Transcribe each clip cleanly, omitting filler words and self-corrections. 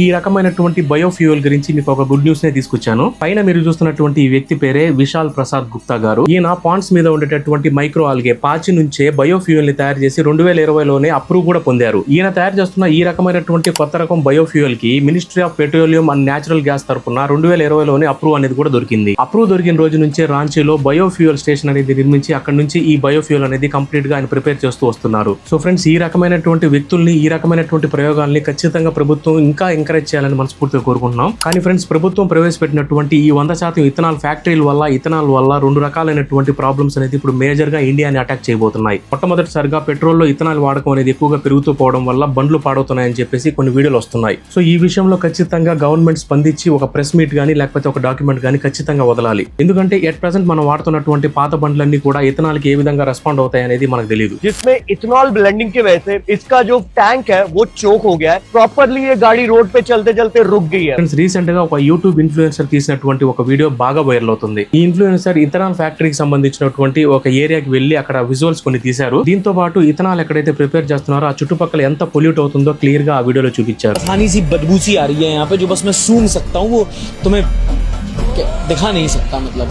ఈ రకమైనటువంటి బయోఫ్యూయల్ గురించి మీకు ఒక గుడ్ న్యూస్ నే తీసుకొచ్చాను. పైన మీరు చూస్తున్నటువంటి ఈ వ్యక్తి పేరే విశాల్ ప్రసాద్ గుప్తా గారు. ఈయన పాండ్స్ మీద ఉండేటటువంటి మైక్రో ఆల్గే పాచి నుంచే బయోఫ్యూయల్ ని తయారు చేసి 2020లోనే అప్రూవ్ కూడా పొందారు. ఈయన తయారు చేస్తున్న ఈ రకమైనటువంటి కొత్త రకం బయోఫ్యూయల్ కి ministry of petroleum and natural gas తరపున 2020లోనే అప్రూవ్ అనేది కూడా దొరికింది. అప్రూవ్ దొరికిన రోజు నుంచే రాంచీలో బయోఫ్యూయల్ స్టేషన్ అనేది నిర్మించి అక్కడ నుంచి ఈ బయోఫ్యూయల్ అనేది కంప్లీట్ గా ఆయన ప్రిపేర్ చేస్తూ వస్తున్నారు. సో ఫ్రెండ్స్, ఈ రకమైనటువంటి వ్యక్తుల్ని, ఈ రకమైనటువంటి ప్రయోగాల్ని ఖచ్చితంగా ప్రభుత్వం ఇంకా ఎంకరేజ్ చేయాలని మనస్ఫూర్తిగా కోరుకుంటున్నాం. కానీ ఫ్రెండ్స్, ప్రభుత్వం ప్రవేశపెట్టినటువంటి ఈ 100% ఇథనాల్ ఫ్యాక్టరీల వల్ల, ఇథనాల్ వల్ల 2 రకాలైనటువంటి ప్రాబ్లమ్స్ అనేది ఇప్పుడు మేజర్ గా ఇండియాని అటాక్ చేయబోతున్నాయి. మొట్టమొదటిసారిగా పెట్రోల్లో ఇథనాల్ వాడకం అనేది ఎక్కువగా పెరుగుతూ పోవడం వల్ల బండ్లు పాడవుతున్నాయని చెప్పేసి కొన్ని వీడియోలు వస్తున్నాయి. సో ఈ విషయంలో ఖచ్చితంగా గవర్నమెంట్ స్పందించి ఒక ప్రెస్ మీట్ గానీ లేకపోతే ఒక డాక్యుమెంట్ గానీ ఖచ్చితంగా వదలాలి. ఎందుకంటే ఎట్ ప్రెసెంట్ మనం వాడుతున్నటువంటి పాత బండ్లన్నీ కూడా ఇథనాల్ కి ఏ విధంగా రెస్పాండ్ అవుతాయి అనేది మనకు తెలియదు. जिसमें इथेनॉल ब्लेंडिंग की वजह से इसका जो टैंक है वो चोक हो गया है. प्रॉपरली ये गाड़ी रोड पे चलते चलते रुक गई है. రీసెంట్ గా ఒక యూట్యూబ్ ఇన్ఫ్లుయెన్సర్ తీసినటువంటి ఒక వీడియో బాగా వైరల్ అవుతుంది. ఈ ఇన్ఫ్లుయెన్సర్ ఇథనాల్ ఫ్యాక్టరీకి సంబంధించినటువంటి ఒక ఏరియాకి వెళ్లి అక్కడ విజువల్స్ కొన్ని తీశారు. దీంతో పాటు ఇథనాల్ ఎక్కడైతే ప్రిపేర్ చేస్తున్నారో ఆ చుట్టుపక్కల ఎంత పొల్యూట్ అవుతుందో క్లియర్ గా ఆ వీడియోలో చూపించారు. आसानी सी बदबू सी आ रही है यहाँ पे, जो बस मैं सूंघ सकता हूँ, वो तुम्हें दिखा नहीं सकता. मतलब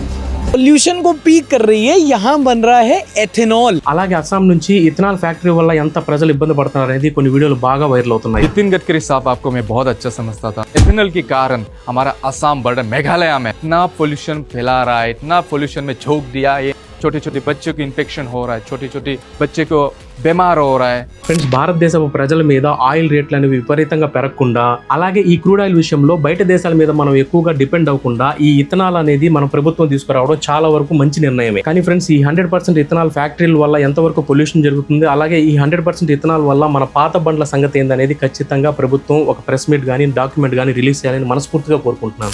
పొల్యూషన్ को పీక్ कर रही है. यहाँ बन रहा है एथेनॉल. అలాగే అస్సాం నుంచి ఇథనాల్ ఫ్యాక్టరీ వల్ల ఎంత ప్రజలు ఇబ్బంది పడుతున్నారు అనేది కొన్ని వీడియోలు బాగా వైరల్ అవుతున్నాయి. नितिन गडकरी साहब आपको मैं बहुत अच्छा समझता था. इथेनॉल के कारण हमारा असम बड़ा मेघालय में इतना पोल्यूशन फैला रहा है, इतना पोल्यूशन में झोंक दिया है. छोटे छोटे बच्चों को इन्फेक्शन हो रहा है, छोटे छोटे बच्चे को बीमार हो रहा है. ఫ్రెండ్స్, భారతదేశపు ప్రజల మీద ఆయిల్ రేట్లు అనేవి విపరీతంగా పెరగకుండా, అలాగే ఈ క్రూడ్ ఆయిల్ విషయంలో బయట దేశాల మీద మనం ఎక్కువగా డిపెండ్ అవ్వకుండా ఈ ఇథనాల్ అనేది మన ప్రభుత్వం తీసుకురావడం చాలా వరకు మంచి నిర్ణయమే. కానీ ఫ్రెండ్స్, ఈ 100% ఇథనాల్ ఫ్యాక్టరీల వల్ల ఎంతవరకు పొల్యూషన్ జరుగుతుంది, అలాగే ఈ 100% ఇథనాల్ వల్ల మన పాత బండ్ల సంగతి ఏందనేది ఖచ్చితంగా ప్రభుత్వం ఒక ప్రెస్ మీట్ గానీ డాక్యుమెంట్ గానీ రిలీజ్ చేయాలని మనస్ఫూర్తిగా కోరుకుంటున్నాను.